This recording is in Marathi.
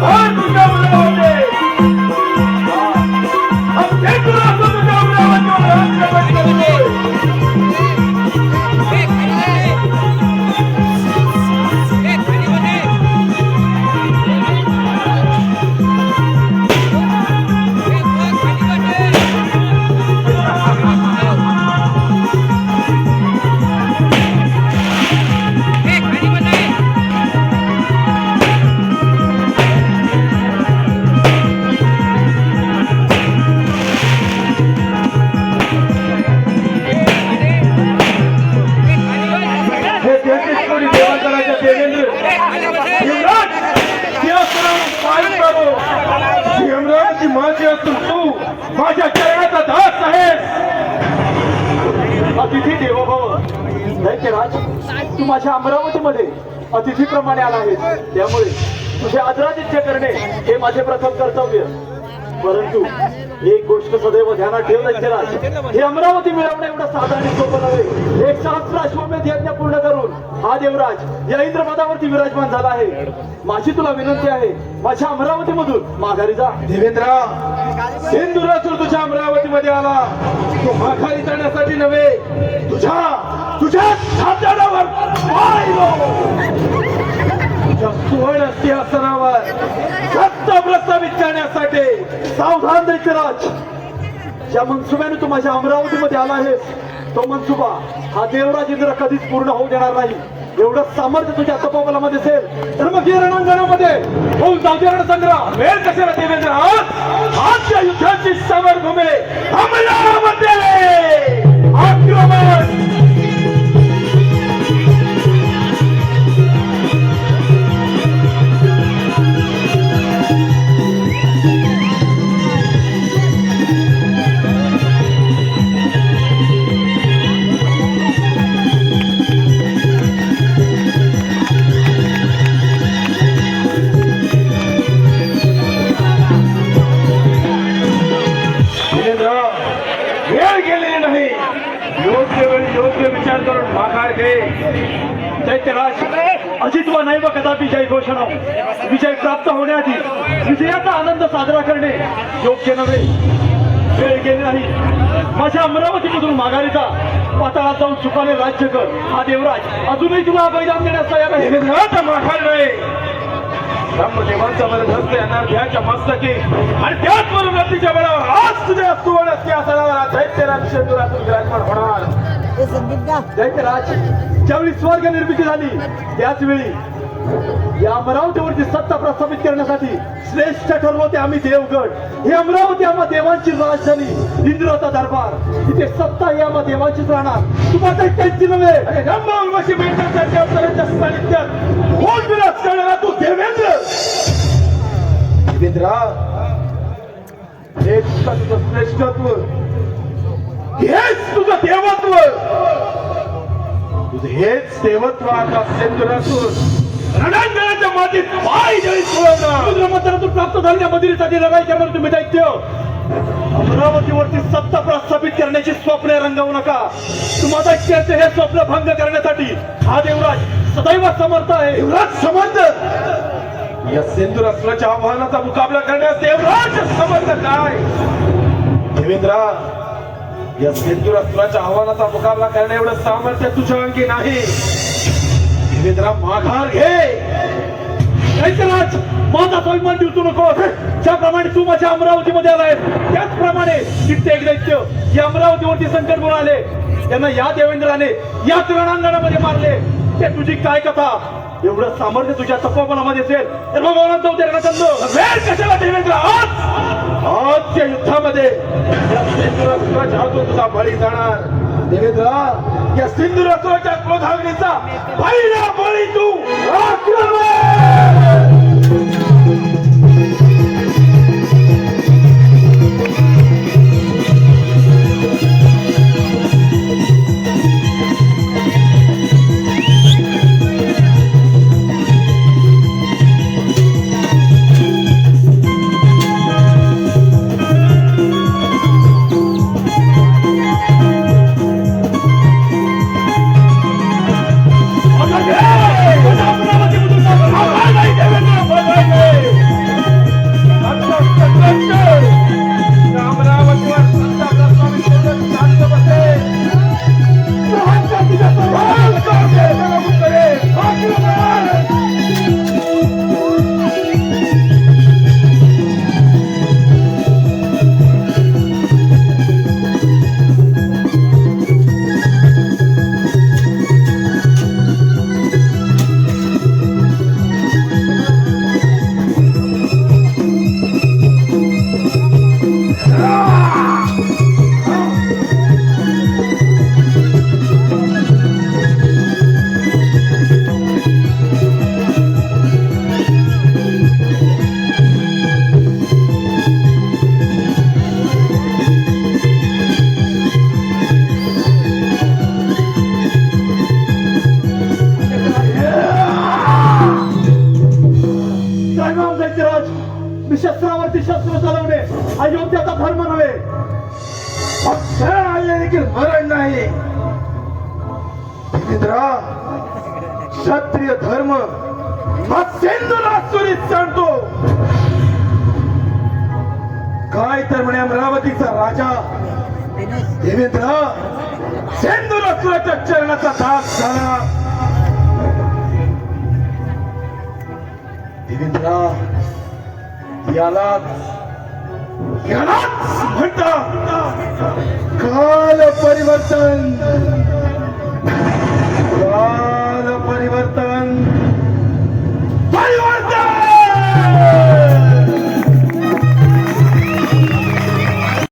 महाभारत तुझ्या मुलामध्ये अगदी तुला असं तुझ्या मुलावर राज्य करतोय. माझ्या चरणाचा दास आहेस. अतिथी देवो भव. दैत्यराज, तू माझ्या अमरावतीमध्ये अतिथीप्रमाणे आला आहेस, त्यामुळे तुझे आदरातिथ्य करणे हे माझे प्रथम कर्तव्य. परंतु एक गोष्ट सदैव ध्यानात ठेव दैत्यराज, हे अमरावती मिळवणे एवढं साधारण सोपं नव्हे. एक सहस्राश्वमेध यज्ञ पूर्ण करून हा देवराज या इंद्रपदावरती विराजमान झाला आहे. माझी तुला विनंती आहे, माझ्या अमरावतीमधून माघारी जा. देवेंद्र, सिंधुरासूर तुझ्या अमरावतीमध्ये आला, तो माघारी जाण्यासाठी नव्हे, तुझ्या खात्यावर तुझ्या सुवर्ण सिंहासनावर सत्ता प्रस्थापित करण्यासाठी. सावधान दैत्यराज, ज्या मनसुब्याने तू माझ्या अमरावतीमध्ये आला आहेस, तो मनसुबा हा देवराज इंद्र कधीच पूर्ण होऊ देणार नाही. एवढं सामर्थ्य तुझ्या तपोबलामध्ये असेल तर मग या रणांगणामध्ये होऊन जाऊ दे रणसंग्राम. वेळ कशाला देवेंद्र? आजच्या युद्धाची समरभूमी अमरावती. आक्रमण. योग्य विचार करून माघार घे. दैत्यराज, अजितवा नाही व कदापि जय घोषणा. विजय प्राप्त होण्याआधी विजयाचा आनंद साजरा करणे योग्य नव्हे. वेळ गेली नाही. माझ्या अमरावतीमधून माघारी जा. पाताळात जाऊन सुखाने राज्य कर. हा देवराज अजूनही तुला बलिदान देण्यास तयार आहे. देवेंद्राचा माघार नाही. ब्रह्मदेवांचा बल धरते अनाध्याच्या मस्तकी आणि त्याच मनोवृत्तीच्या बळावर आज तुझ्या सुवर्ण सिंहासनावर दैत्यराज सिंधुरासूर विराजमान होणार. दैत्यराज, ज्यावेळी स्वर्ग निर्मिती झाली त्याच वेळी या अमरावतीवरती सत्ता प्रस्थापित करण्यासाठी श्रेष्ठ ठरलो ते आम्ही देवगड. हे अमरावती आम्हा देवांची राजधानी, इंद्राचा दरबार. इथे सत्ता ही आम्हा देवांचीच राहणार, तुम्हाला त्यांची नव्हे. ब्रह्मवशी भेटण्यासाठी अवतराच्या सानिध्यात होऊन विलास करणारा तू देवेंद्र. देवेंद्रा, हेच तुझं श्रेष्ठत्व, हेच तुझं देवत्व. तुझं हेच देवत्व आता सिंधुरासूर रणांगणाच्या मातीत पाय जळीत समुद्रामंथनातून प्राप्त झालेल्या मदिरीसाठी लढाई करणार तुम्ही दैत्य. अमरावतीवरती सत्ता प्रस्थापित करण्याची स्वप्ने रंगवू नका. तुम्हाला दैत्याचे हे स्वप्न भंग करण्यासाठी हा देवराज सदैव समर्थ आहे. देवराज समर्थ. या सिंधुरासुराच्या आव्हानाचा मुकाबला करण्यास देवराज समर्थ काय? देवेंद्रा, या सिंधुरासुराच्या आव्हानाचा मुकाबला करण्या एवढं सामर्थ्य तुझ्या अंगी नाही. देवेंद्रा, माघार घे. दैत्यराज, माझा स्वाभिमान दिवसू नको. ज्याप्रमाणे तू माझ्या अमरावतीमध्ये आलाय त्याचप्रमाणे कित्येक दैत्य या अमरावतीवरती संकट घेऊन आले. त्यांना या देवेंद्राने याच रणांगणामध्ये मारले. ते तुझी काय कथा? एवढं सामर्थ्य तुझ्या तपोबलामध्ये असेल तर भगवान जाऊ दे रणचंद्र. वेळ कशाला देवेंद्र? आजच्या युद्धामध्ये या सिंधुरासुराच्या हातून तुझा बळी जाणार. देवेंद्रा, या सिंधुरासुराच्या क्रोधाग्नीचा पहिला बळी तू. राज्यराज, मी शस्त्रावरती शस्त्र चालवणे हा योग्याचा धर्म नव्हे. शरण आले देखील मरण नाही. देवेंद्रा, क्षत्रिय धर्म हा सेंधूला सुरीत सांगतो. काय तर म्हणे अमरावतीचा राजा देवेंद्र सेंधुरासुराच्या चरणाचा दास झाला. देवेंद्रा, यालाच म्हणतात काल परिवर्तन.